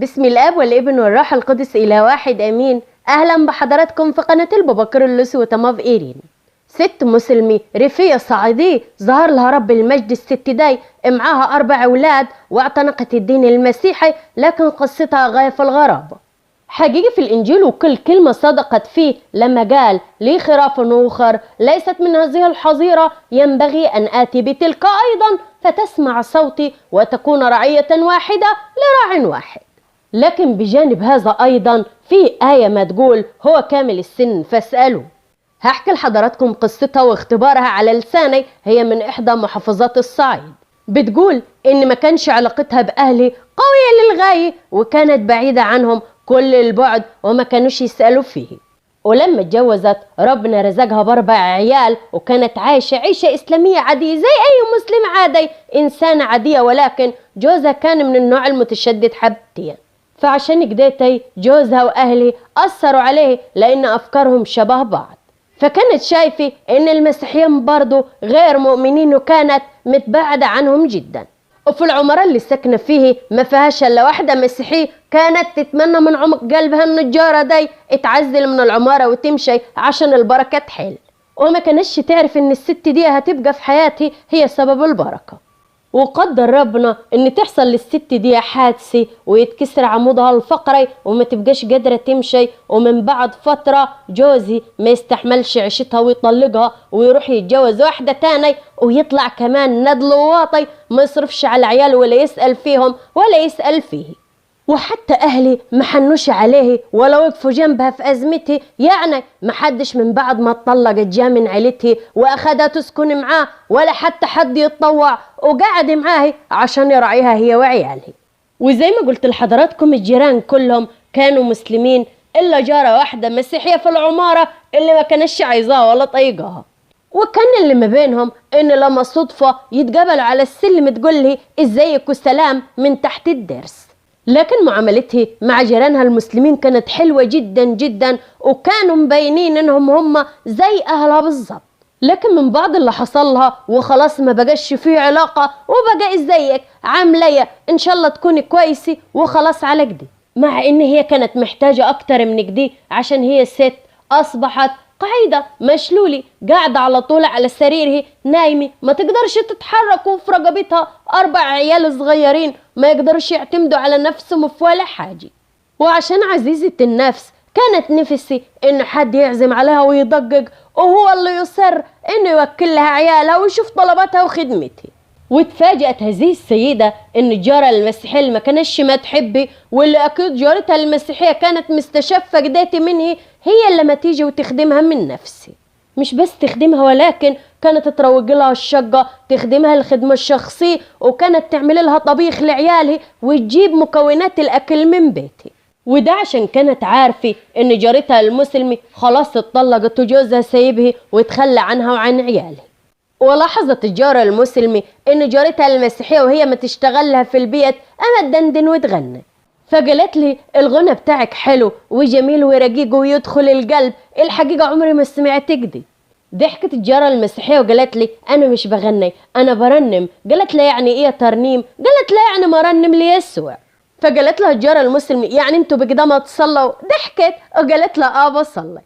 بسم الاب والابن والروح القدس اله واحد امين. اهلا بحضراتكم في قناه البابا كيرلس وتماف ايرين. ست مسلمي ريفيه صعيديه ظهر لها رب المجد الست داي، معاها 4 اولاد واعتنقت الدين المسيحي، لكن قصتها غايه في الغرابه. حقيقي في الانجيل وكل كلمه صدقت فيه لما قال لي خراف اخر ليست من هذه الحظيره ينبغي ان اتي بتلك ايضا فتسمع صوتي وتكون رعيه واحده لراع واحد. لكن بجانب هذا أيضا في آية ما تقول هو كامل السن فاسألوا. هحكي لحضراتكم قصتها واختبارها على لساني. هي من إحدى محافظات الصعيد. بتقول إن ما كانش علاقتها بأهلي قوية للغاية، وكانت بعيدة عنهم كل البعد وما كانوش يسألوا فيه. ولما اتجوزت ربنا رزقها ب4 عيال، وكانت عايشة عيشة إسلامية عادية زي أي مسلم عادي، إنسانة عادية، ولكن جوزها كان من النوع المتشدد حبتين. فعشان كديتي جوزها وأهلي أثروا عليه لأن أفكارهم شبه بعض، فكانت شايفة إن المسيحيين برضو غير مؤمنين وكانت متباعدة عنهم جدا. وفي العمارة اللي ساكنة فيه ما فيهاش إلا واحدة مسيحية، كانت تتمنى من عمق قلبها إن الجارة دي تعزل من العمارة وتمشي عشان البركة تحل، وما كانش تعرف إن الست دي هتبقى في حياتي هي سبب البركة. وقدر ربنا ان تحصل للست دي حادثه ويتكسر عمودها الفقري وما تبقاش قادره تمشي. ومن بعد فتره جوزي ما يستحملش عيشتها ويطلقها ويروح يتجوز واحده تاني، ويطلع كمان ندل واطي ما يصرفش على عياله ولا يسال فيهم ولا يسال فيه. وحتى اهلي ما حنوش عليه ولا وقفوا جنبها في ازمتي، يعني ما حدش من بعد ما اتطلقت جا من عيلتها واخدها تسكن معاه، ولا حتى حد يتطوع وقعد معاه عشان يراعيها هي وعيالها. وزي ما قلت لحضراتكم الجيران كلهم كانوا مسلمين الا جاره واحده مسيحيه في العماره اللي ما كانش عايزاها ولا طايقاها. وكان اللي ما بينهم ان لما صدفه يتقابلوا على السلم تقول لي ازيك والسلام من تحت الدرس. لكن معاملتها مع جيرانها المسلمين كانت حلوة جدا جدا، وكانوا مبينين انهم هم زي اهلها بالظبط. لكن من بعد اللي حصل لها وخلاص ما بقاش فيه علاقة، وبقى ازيك عاملة ان شاء الله تكوني كويسة وخلاص على كده، مع ان هي كانت محتاجة اكتر من كده عشان هي ست اصبحت قاعدة مشلولة قاعدة على طول على سريرها نايمة، ما تقدرش تتحرك، وفي رقبتها 4 عيال صغيرين ما يقدرش يعتمدوا على نفسهم في ولا حاجة. وعشان عزيزة النفس كانت نفسي ان حد يعزم عليها ويدقق، وهو اللي يصر انه يوكل لها عيالها ويشوف طلباتها وخدمتها. واتفاجأت هذه السيدة ان الجارة المسيحية اللي ما كانش ما تحبي، واللي اكيد جارتها المسيحية كانت مستشفة جداتي منه، هي اللي ما تيجي وتخدمها من نفسي. مش بس تخدمها، ولكن كانت تروج لها الشقة، تخدمها الخدمة الشخصية، وكانت تعمل لها طبيخ لعيالها وتجيب مكونات الاكل من بيتي. وده عشان كانت عارفة ان جارتها المسلمة خلاص اتطلقت وجوزها سايبها وتخلى عنها وعن عيالها. ولاحظت الجارة المسلمة ان جارتها المسيحية وهي ما تشتغلها في البيت اما تدندن وتغنى، فقالت لي الغنى بتاعك حلو وجميل ورقيق ويدخل القلب، الحقيقة عمري ما سمعت كده. ضحكت الجارة المسيحية وقالت لي انا مش بغني انا برنم. قالت لها يعني ايه ترنيم؟ قالت لها يعني مرنم ليسوع. فقالت لها الجارة المسلمة يعني انتوا بكده ما تصلوا؟ ضحكت وقالت لها بصلي.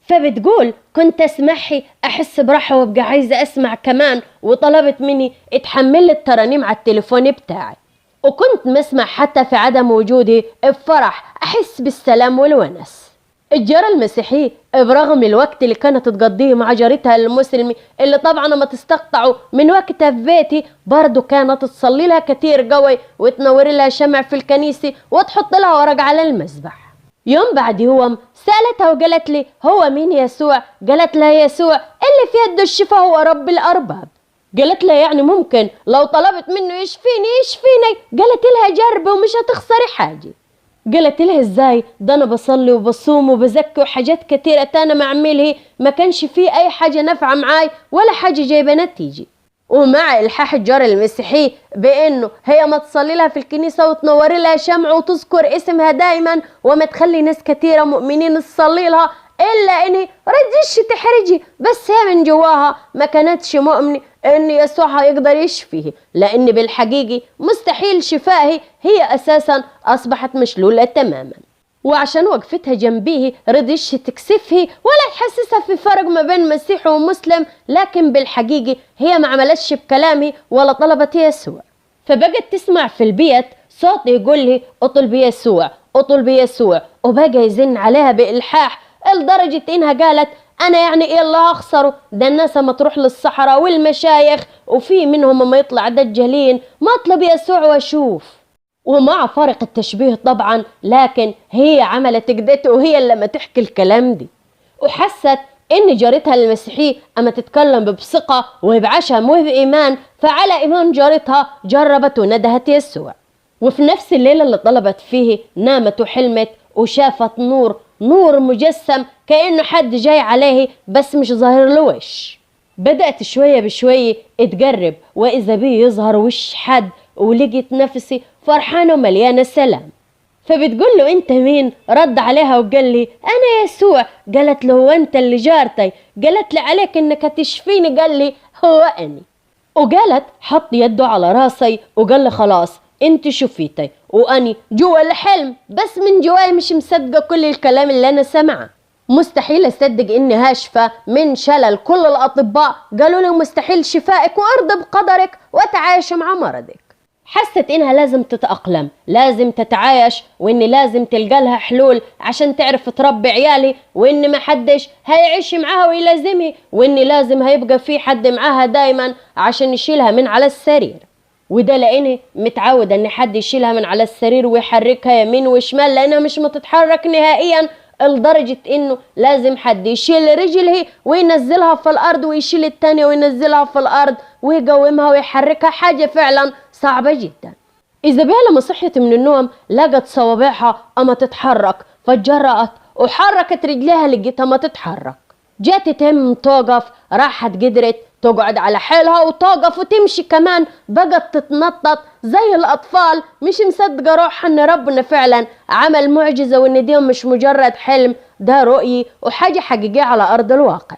فبتقول كنت اسمعي احس براحه وابقى عايزه اسمع كمان، وطلبت مني اتحمل الترانيم على التليفون بتاعي، وكنت مسمع حتى في عدم وجودي بفرح احس بالسلام والونس. الجارة المسيحية برغم الوقت اللي كانت تقضيه مع جارتها المسلمة اللي طبعا ما تستقطعوا من وقتها في بيتي، برضو كانت تصلي لها كتير قوي وتنور لها شمع في الكنيسة وتحط لها ورق على المسبح. يوم بعد يوم سألتها وقالت لي هو مين يسوع؟ قالت لها يسوع اللي في يده الشفاء هو رب الأرباب. قالت لها يعني ممكن لو طلبت منه يشفيني؟ قالت لها جربي ومش هتخسري حاجة. قالت لها ازاي؟ ده انا بصلي وبصوم وبزكي وحاجات كتيرة انا ما اعملها، ما كانش فيه اي حاجة نافعة معاي ولا حاجة جايبة نتيجة. ومع الحاح الجارة المسيحية بانه هي ما تصلي لها في الكنيسة وتنور لها شمع وتذكر اسمها دايما وما تخلي ناس كتيرة مؤمنين تصلي لها، إلا إني رضيش تحرجي، بس هي من جواها ما كانتش مؤمنة إن يسوع هيقدر يشفيه، لأن بالحقيقة مستحيل شفائه، هي أساسا أصبحت مشلولة تماما. وعشان وقفتها جنبيه رضيش تكسفه ولا تحسسها في فرق ما بين مسيحي ومسلم، لكن بالحقيقة هي ما عملتش بكلامه ولا طلبت يسوع. فبقت تسمع في البيت صوت يقول لي اطلب بيسوع اطلب بيسوع، وبقى يزن عليها بإلحاح لدرجة إنها قالت أنا يعني إيه اللي هخسره؟ ده الناس ما تروح للصحراء والمشايخ وفي منهم ما يطلع دجالين، ما اطلب يسوع واشوف. ومع فارق التشبيه طبعا، لكن هي عملت كدته وهي اللي ما تحكي الكلام دي، وحست ان جارتها المسيحية اما تتكلم بثقة وبعشم وبإيمان، فعلى ايمان جارتها جربت وندهت يسوع. وفي نفس الليلة اللي طلبت فيه نامت وحلمت وشافت نور مجسم كأنه حد جاي عليه بس مش ظاهر له وش. بدأت شوية بشوية تقرب، وإذا بيه يظهر وش حد، ولقيت نفسي فرحانة ومليانة سلام. فبتقول له انت مين؟ رد عليها وقال لي انا يسوع. قالت له هو انت اللي جارتي؟ قالت لي عليك انك تشفيني. قال لي هو اني. وقالت حط يده على راسي وقال لي خلاص انت شفيتي، واني جوا الحلم بس من جواي مش مصدقة كل الكلام اللي انا سمعه. مستحيل اصدق اني هاشفة من شلل. كل الاطباء قالوا لي مستحيل شفائك، وارضى بقدرك وتعايش مع مرضك. حست انها لازم تتأقلم، لازم تتعايش، وان لازم تلقى لها حلول عشان تعرف تربي عيالي، وان ما حدش هيعيش معاها ويلازمها، وان لازم هيبقى في حد معاها دايما عشان يشيلها من على السرير. وده لاني متعودة ان حد يشيلها من على السرير ويحركها يمين وشمال، لانها مش متتحرك نهائيا، لدرجة انه لازم حد يشيل رجله وينزلها في الارض، ويشيل التانية وينزلها في الارض ويقومها ويحركها. حاجة فعلا صعبة جدا. إيزابيلا لما صحيت من النوم لقت صوابعها أما تتحرك، فاتجرأت وحركت رجليها لقيتها ما تتحرك. جات تم توقف، راحت قدرت تقعد على حيلها وتوقف وتمشي كمان. بقت تتنطط زي الأطفال، مش مصدقة روحها إن ربنا فعلا عمل معجزة، وإن دي مش مجرد حلم، ده رؤية وحاجة حقيقية على أرض الواقع.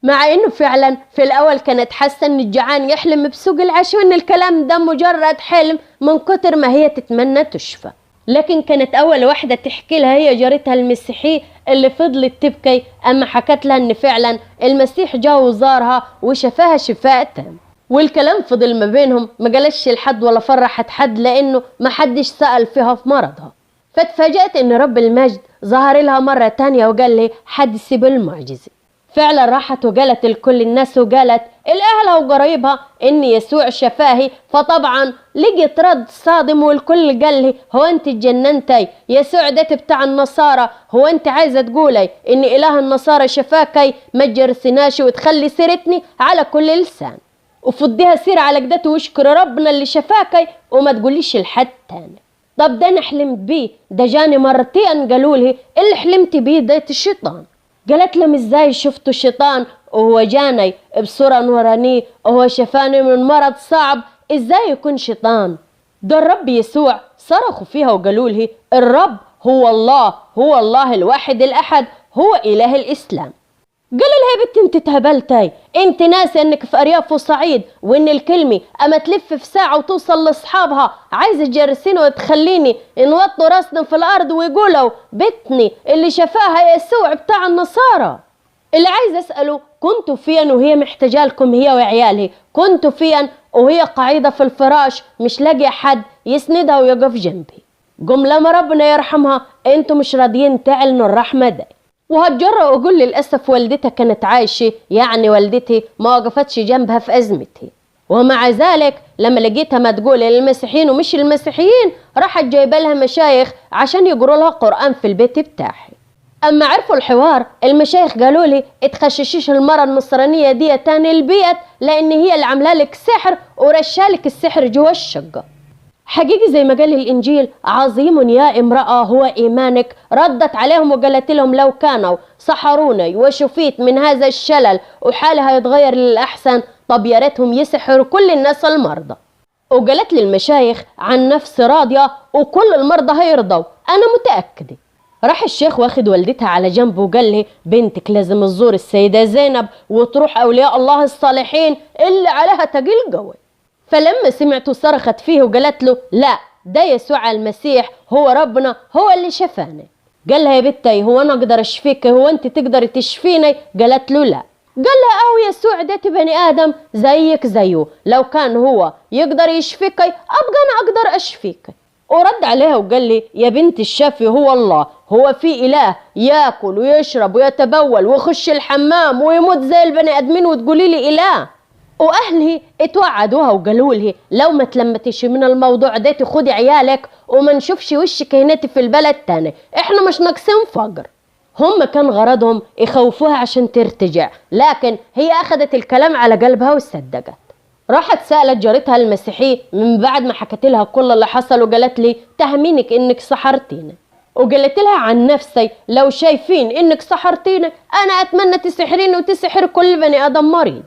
مع انه فعلا في الاول كانت حاسه ان الجعان يحلم بسوق العشاء، وان الكلام ده مجرد حلم من كتر ما هي تتمنى تشفى. لكن كانت اول واحده تحكي لها هي جارتها المسيحيه اللي فضلت تبكي اما حكت لها ان فعلا المسيح جا وزارها وشفاها شفاء تام. والكلام فضل ما بينهم، ما قالش لحد ولا فرحت حد، لانه ما حدش سأل فيها في مرضها. فاتفاجأت ان رب المجد ظهر لها مره تانية وقال لي حدثي بالمعجزه. فعلا راحت وقالت لكل الناس، وقالت لأهلها وقرايبها إن يسوع شفاهي. فطبعا لقيت رد صادم، والكل قال لي هو أنت اتجننتي؟ يسوع ده بتاع النصارى، هو أنت عايزة تقولي إن إله النصارى شفاكي؟ ما تجرسناش وتخلي سيرتني على كل لسان، وفضيها سير على قدته واشكر ربنا اللي شفاكي، وما تقوليش لحد تاني. طب ده أنا حلمت بيه، ده جاني مرتين قالوا لي اللي حلمت بيه ده الشيطان. قالت لهم ازاي شفتوا الشيطان وهو جاني بصورة نورانية وهو شفاني من مرض صعب؟ ازاي يكون شيطان؟ ده الرب يسوع. صرخوا فيها وقالوا له الرب هو الله، هو الله الواحد الأحد، هو إله الإسلام. قالوا لها يا بنت انت اتهبلتي، انت ناسه انك في ارياف وصعيد، وان الكلمه اما تلف في ساعه وتوصل لاصحابها. عايزه تجرسيني وتخليني نوطوا راسنا في الارض ويقولوا بتني اللي شفاها يسوع بتاع النصارى. اللي عايز اساله كنتوا فين وهي محتاجه لكم هي وعيالها؟ كنتوا فين وهي قاعده في الفراش مش لاقيه حد يسندها ويقف جنبي؟ قم لما ربنا يرحمها انتوا مش راضيين تعلنوا الرحمه دي. وهتجرأ واقول للاسف والدتها كانت عايشه، يعني والدتي ما وقفتش جنبها في ازمتها. ومع ذلك لما لقيتها ما تقول للمسيحيين ومش المسيحيين، راحت جايبه لها مشايخ عشان يقروا لها قرآن في البيت بتاعي. اما عرفوا الحوار المشايخ قالوا لي اتخششيش المرة النصرانية دي تاني البيت، لان هي اللي عامله لك سحر ورشالك السحر جوا الشقة. حقيقي زي ما قال الإنجيل عظيم يا امرأة هو إيمانك. ردت عليهم وقالت لهم لو كانوا سحروني وشفيت من هذا الشلل وحالي هيتغير للأحسن، طب يا ريتهم يسحروا كل الناس المرضى. وقالت للمشايخ عن نفس راضية وكل المرضى هيرضوا، أنا متأكدة. راح الشيخ واخد والدتها على جنب وقال لي بنتك لازم تزور السيدة زينب وتروح أولياء الله الصالحين اللي عليها تقيل قوي. فلما سمعته صرخت فيه وقالت له لا، ده يسوع المسيح هو ربنا، هو اللي شفاني. قال لها يا بنتي هو انا اقدر اشفيك؟ هو انت تقدر تشفيني؟ قالت له لا. قال لها او يسوع ده بني ادم زيك زيه، لو كان هو يقدر يشفيك ابقى انا اقدر اشفيك. ورد عليها وقال لي يا بنت الشافي هو الله، هو في اله ياكل ويشرب ويتبول ويخش الحمام ويموت زي البني ادمين وتقولي لي اله؟ واهلي اتوعدوها وقالوا لي لو ما تلمتيش من الموضوع ده تاخدي عيالك وما نشوفش وشك هناك في البلد تاني، احنا مش ناقصين فقر. هم كان غرضهم يخوفوها عشان ترتجع، لكن هي اخذت الكلام على قلبها وصدقت. راحت سألت جارتها المسيحية من بعد ما حكت لها كل اللي حصل وقالت لي تهمينك انك سحرتيني. وقالت لها عن نفسي لو شايفين انك سحرتيني انا اتمنى تسحريني وتسحر كل بني ادم مريض.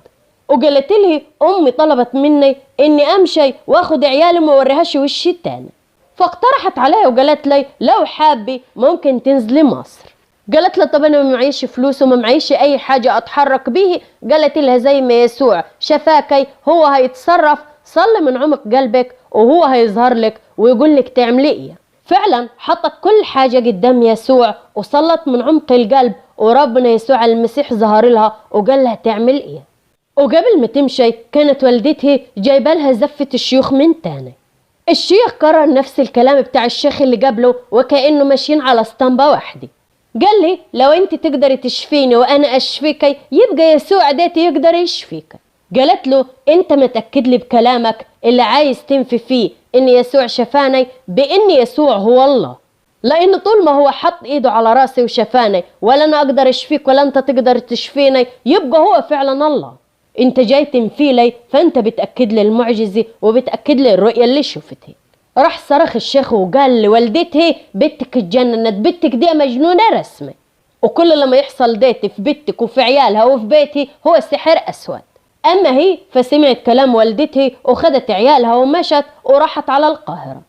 وقالت لي امي طلبت مني اني امشي واخد عيالي وما اوريهاش وشي تاني. فاقترحت عليها وقالت لي لو حابه ممكن تنزلي مصر. قالت لها طب انا ما معيش فلوس وما معيش اي حاجه اتحرك به. قالت لها زي ما يسوع شفاكي هو هيتصرف، صلي من عمق قلبك وهو هيظهر لك ويقول لك تعملي ايه. فعلا حطت كل حاجه قدام يسوع وصلت من عمق القلب، وربنا يسوع المسيح ظهر لها وقال لها تعمل ايه. وقبل ما تمشي كانت والدتها جايبه لها زفه الشيوخ من تاني. الشيخ كرر نفس الكلام بتاع الشيخ اللي قبله وكأنه ماشيين على اسطمبة واحدة. قال لي لو انت تقدري تشفيني وانا اشفيكي يبقى يسوع ده يقدر يشفيك. قالت له انت متأكد لي بكلامك اللي عايز تنفي فيه ان يسوع شفاني بان يسوع هو الله؟ لان طول ما هو حط ايده على راسي وشفاني ولا انا اقدر اشفيك ولا انت تقدر تشفيني يبقى هو فعلا الله. انت جاي تنفي لي فانت بتأكد لي المعجزة وبتأكد لي الرؤية اللي شفتها. راح صرخ الشيخ وقال لوالدته بنتك اتجننت، بنتك دي مجنونة رسمي، وكل لما يحصل ديت في بنتك وفي عيالها وفي بيتي هو سحر اسود. اما هي فسمعت كلام والدته وخدت عيالها ومشت وراحت على القاهرة.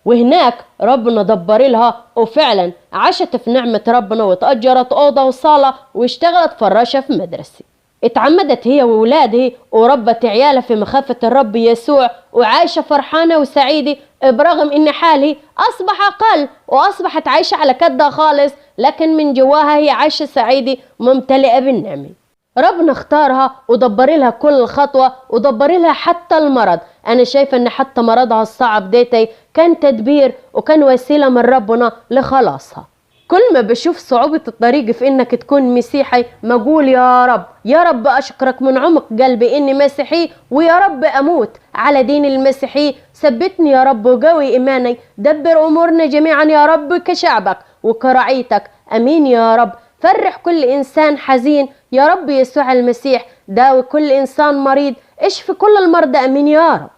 وهناك ربنا دبر لها وفعلا عاشت في نعمة ربنا وتأجرت أوضة وصالة واشتغلت فراشة في مدرسة. اتعمدت هي وولادها وربت عيالها في مخافة الرب يسوع وعايشة فرحانة وسعيدة برغم ان حالها اصبح اقل واصبحت عايشة على كدها خالص، لكن من جواها هي عايشة سعيدة وممتلئة بالنعمة. ربنا اختارها ودبر لها كل خطوة ودبر لها حتى المرض. انا شايفة ان حتى مرضها الصعب ديتي كان تدبير وكان وسيلة من ربنا لخلاصها. كل ما بشوف صعوبة الطريق في انك تكون مسيحي ما اقول يا رب يا رب اشكرك من عمق قلبي اني مسيحي، ويا رب اموت على دين المسيحي. ثبتني يا رب وقوي ايماني، دبر امورنا جميعا يا رب كشعبك وكرعيتك، امين يا رب. فرح كل انسان حزين يا رب يسوع المسيح، داوي كل انسان مريض، اشفي كل المرضى، امين يا رب.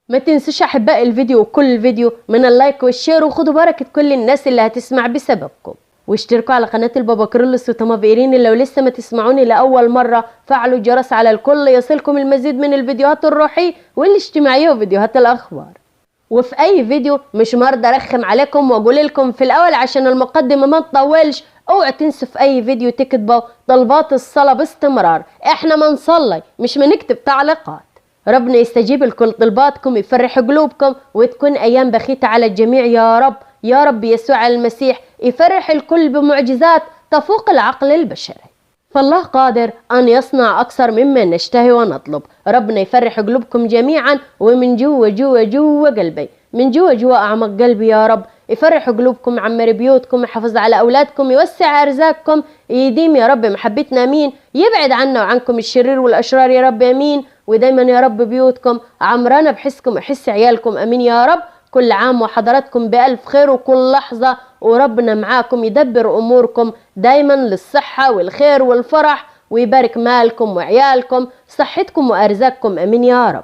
ما تنسوش احبائي الفيديو وكل الفيديو من اللايك والشير، وخدوا بركة كل الناس اللي هتسمع بسببكم، واشتركوا على قناة البابا كيرلس وتماف إيرين. لو لسه ما تسمعوني لأول مرة فعلوا الجرس على الكل يصلكم المزيد من الفيديوهات الروحية والاجتماعية وفيديوهات الأخبار. وفي أي فيديو مش مرضى أرخم عليكم وأقول لكم في الأول عشان المقدمة ما تطولش، اوعوا تنسوا في أي فيديو تكتبوا طلبات الصلاة باستمرار. احنا ما نصلي مش بنكتب تعليقات. ربنا يستجيب لكل طلباتكم، يفرح قلوبكم، وتكون أيام بخيتة على الجميع يا رب. يا رب يسوع المسيح يفرح الكل بمعجزات تفوق العقل البشري. فالله قادر أن يصنع أكثر مما نشتهي ونطلب. ربنا يفرح قلوبكم جميعا، ومن جوا قلبي، من جوا أعمق قلبي يا رب يفرح قلوبكم، يعمر بيوتكم، يحافظ على أولادكم، يوسع أرزاقكم، يديم يا رب محبتنا، أمين. يبعد عنا وعنكم الشرير والأشرار يا رب، أمين. ودايما يا رب بيوتكم عمرانة بحسكم وحس عيالكم، أمين يا رب. كل عام وحضراتكم بألف خير وكل لحظة وربنا معاكم يدبر أموركم دايما للصحة والخير والفرح، ويبارك مالكم وعيالكم، صحتكم وأرزاقكم، أمين يا رب.